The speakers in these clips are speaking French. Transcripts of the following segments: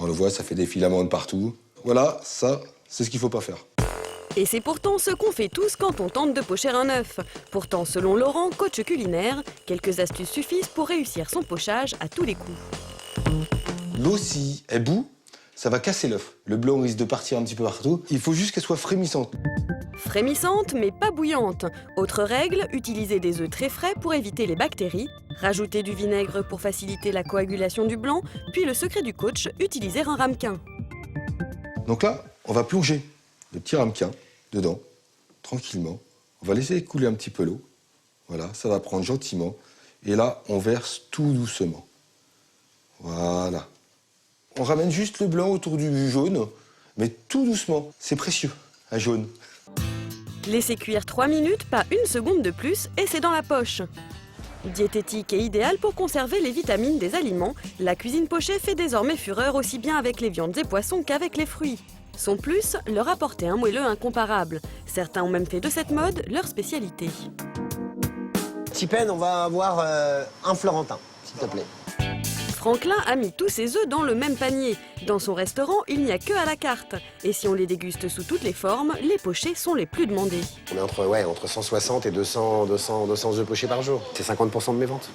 On le voit, ça fait des filaments de partout. Voilà, ça, c'est ce qu'il ne faut pas faire. Et c'est pourtant ce qu'on fait tous quand on tente de pocher un œuf. Pourtant, selon Laurent, coach culinaire, quelques astuces suffisent pour réussir son pochage à tous les coups. L'eau, si elle bout, ça va casser l'œuf. Le blanc risque de partir un petit peu partout. Il faut juste qu'elle soit frémissante. Frémissante, mais pas bouillante. Autre règle, utiliser des œufs très frais pour éviter les bactéries. Rajouter du vinaigre pour faciliter la coagulation du blanc. Puis le secret du coach, utiliser un ramequin. Donc là, on va plonger le petit ramequin dedans, tranquillement. On va laisser couler un petit peu l'eau. Voilà, ça va prendre gentiment. Et là, on verse tout doucement. Voilà. On ramène juste le blanc autour du jaune, mais tout doucement. C'est précieux, un jaune. Laissez cuire 3 minutes, pas une seconde de plus, et c'est dans la poche. Diététique et idéale pour conserver les vitamines des aliments, la cuisine pochée fait désormais fureur aussi bien avec les viandes et poissons qu'avec les fruits. Son plus, leur apporter un moelleux incomparable. Certains ont même fait de cette mode leur spécialité. Tipène, on va avoir un florentin, s'il te plaît. Franklin a mis tous ses œufs dans le même panier. Dans son restaurant, il n'y a que à la carte. Et si on les déguste sous toutes les formes, les pochés sont les plus demandés. On est entre 160 et 200 œufs pochés par jour. C'est 50% de mes ventes.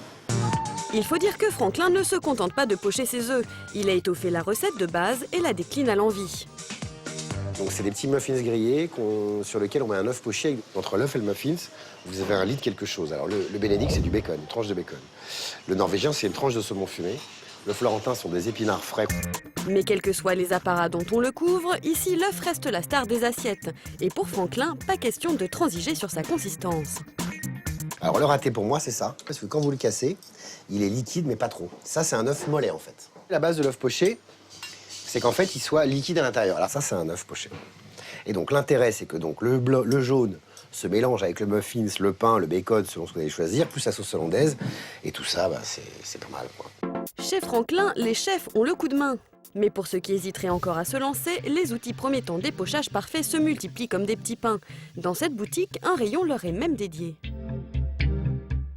Il faut dire que Franklin ne se contente pas de pocher ses œufs. Il a étoffé la recette de base et la décline à l'envi. Donc c'est des petits muffins grillés sur lesquels on met un œuf poché. Entre l'œuf et le muffins, vous avez un lit de quelque chose. Alors le bénédicte, c'est du bacon, une tranche de bacon. Le norvégien, c'est une tranche de saumon fumé. Le florentin sont des épinards frais. Mais quels que soient les apparats dont on le couvre, ici l'œuf reste la star des assiettes. Et pour Franklin, pas question de transiger sur sa consistance. Alors le raté pour moi, c'est ça. Parce que quand vous le cassez, il est liquide, mais pas trop. Ça, c'est un œuf mollet, en fait. La base de l'œuf poché, c'est qu'en fait, il soit liquide à l'intérieur. Alors ça, c'est un œuf poché. Et donc l'intérêt, c'est que donc, le jaune se mélange avec le muffins, le pain, le bacon, selon ce que vous allez choisir, plus la sauce hollandaise. Et tout ça, bah, c'est pas mal, quoi. Chez Franklin, les chefs ont le coup de main. Mais pour ceux qui hésiteraient encore à se lancer, les outils promettant des pochages parfaits se multiplient comme des petits pains. Dans cette boutique, un rayon leur est même dédié.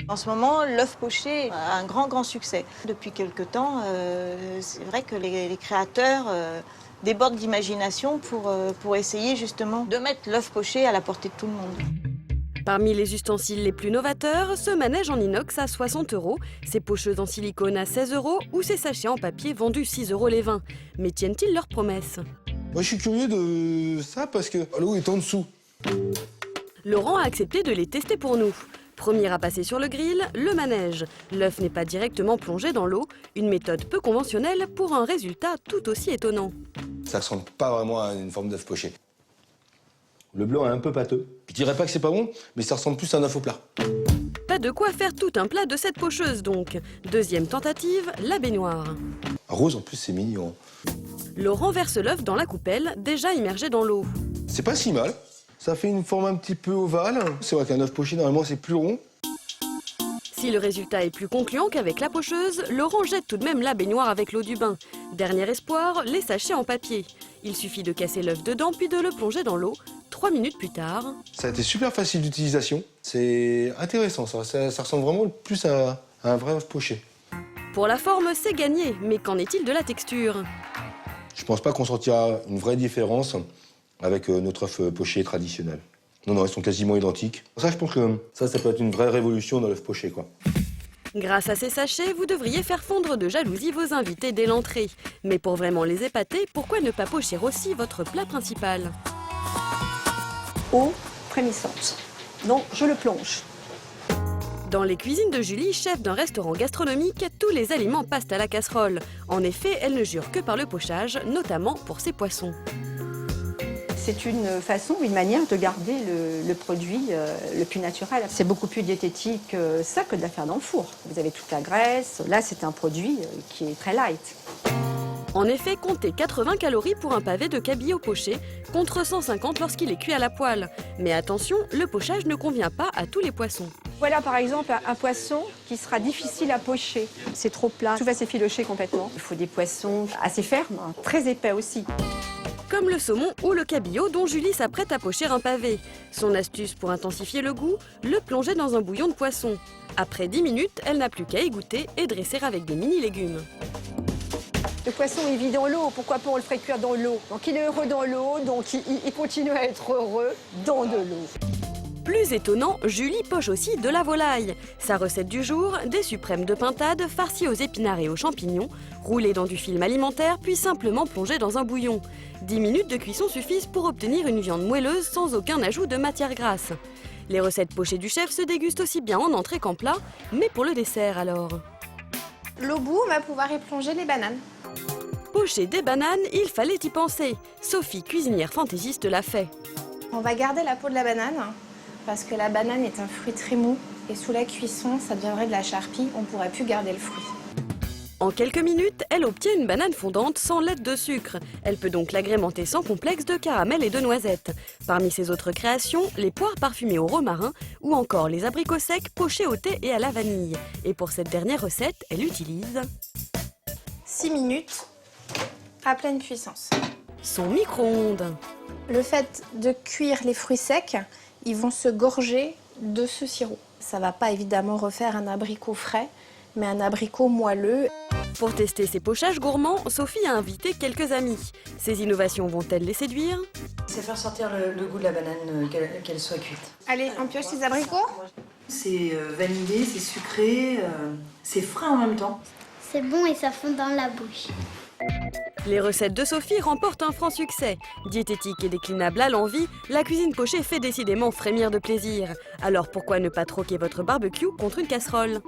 En ce moment, l'œuf poché a un grand succès. Depuis quelque temps, c'est vrai que les créateurs débordent d'imagination pour essayer justement de mettre l'œuf poché à la portée de tout le monde. Parmi les ustensiles les plus novateurs, ce manège en inox à 60 €, ces pocheuses en silicone à 16 € ou ces sachets en papier vendus 6 € les 20. Mais tiennent-ils leurs promesses? Moi, je suis curieux de ça parce que l'eau est en dessous. Laurent a accepté de les tester pour nous. Premier à passer sur le grill, le manège. L'œuf n'est pas directement plongé dans l'eau, une méthode peu conventionnelle pour un résultat tout aussi étonnant. Ça ressemble pas vraiment à une forme d'œuf poché. Le blanc est un peu pâteux. Je dirais pas que c'est pas bon, mais ça ressemble plus à un œuf au plat. Pas de quoi faire tout un plat de cette pocheuse donc. Deuxième tentative, la baignoire. Rose, en plus, c'est mignon. Laurent verse l'œuf dans la coupelle, déjà immergée dans l'eau. C'est pas si mal. Ça fait une forme un petit peu ovale. C'est vrai qu'un œuf poché, normalement, c'est plus rond. Si le résultat est plus concluant qu'avec la pocheuse, Laurent jette tout de même la baignoire avec l'eau du bain. Dernier espoir, les sachets en papier. Il suffit de casser l'œuf dedans puis de le plonger dans l'eau. 3 minutes plus tard... Ça a été super facile d'utilisation. C'est intéressant, ça ressemble vraiment plus à un vrai œuf poché. Pour la forme, c'est gagné, mais qu'en est-il de la texture? Je pense pas qu'on sentira une vraie différence avec notre œuf poché traditionnel. Non, ils sont quasiment identiques. Ça, je pense que ça peut être une vraie révolution dans l'œuf poché, quoi. Grâce à ces sachets, vous devriez faire fondre de jalousie vos invités dès l'entrée. Mais pour vraiment les épater, pourquoi ne pas pocher aussi votre plat principal? Eau frémissante. Donc, je le plonge. Dans les cuisines de Julie, chef d'un restaurant gastronomique, tous les aliments passent à la casserole. En effet, elle ne jure que par le pochage, notamment pour ses poissons. C'est une façon, une manière de garder le produit le plus naturel. C'est beaucoup plus diététique ça que de la faire dans le four. Vous avez toute la graisse. Là, c'est un produit qui est très light. En effet, comptez 80 calories pour un pavé de cabillaud poché, contre 150 lorsqu'il est cuit à la poêle. Mais attention, le pochage ne convient pas à tous les poissons. Voilà par exemple un poisson qui sera difficile à pocher. C'est trop plat, tout va s'effilocher complètement. Il faut des poissons assez fermes, très épais aussi. Comme le saumon ou le cabillaud dont Julie s'apprête à pocher un pavé. Son astuce pour intensifier le goût, le plonger dans un bouillon de poisson. Après 10 minutes, elle n'a plus qu'à égoutter et dresser avec des mini-légumes. Le poisson, il vit dans l'eau, pourquoi pas on le ferait cuire dans l'eau? Donc il est heureux dans l'eau, donc il continue à être heureux dans de l'eau. Plus étonnant, Julie poche aussi de la volaille. Sa recette du jour, des suprêmes de pintade farcis aux épinards et aux champignons, roulés dans du film alimentaire puis simplement plongés dans un bouillon. 10 minutes de cuisson suffisent pour obtenir une viande moelleuse sans aucun ajout de matière grasse. Les recettes pochées du chef se dégustent aussi bien en entrée qu'en plat, mais pour le dessert alors. Au bout, on va pouvoir y plonger les bananes. Pocher des bananes, il fallait y penser. Sophie, cuisinière fantaisiste, l'a fait. On va garder la peau de la banane parce que la banane est un fruit très mou et sous la cuisson, ça deviendrait de la charpie, on ne pourrait plus garder le fruit. En quelques minutes, elle obtient une banane fondante sans l'aide de sucre. Elle peut donc l'agrémenter sans complexe de caramel et de noisettes. Parmi ses autres créations, les poires parfumées au romarin ou encore les abricots secs pochés au thé et à la vanille. Et pour cette dernière recette, elle utilise 6 minutes à pleine puissance. son micro-ondes. Le fait de cuire les fruits secs, ils vont se gorger de ce sirop. Ça ne va pas évidemment refaire un abricot frais, mais un abricot moelleux. Pour tester ces pochages gourmands, Sophie a invité quelques amis. Ces innovations vont-elles les séduire? C'est faire sortir le goût de la banane, qu'elle soit cuite. Allez, on pioche les abricots? C'est vanillé, c'est sucré, c'est frais en même temps. C'est bon et ça fond dans la bouche. Les recettes de Sophie remportent un franc succès. Diététique et déclinable à l'envi, la cuisine pochée fait décidément frémir de plaisir. Alors pourquoi ne pas troquer votre barbecue contre une casserole?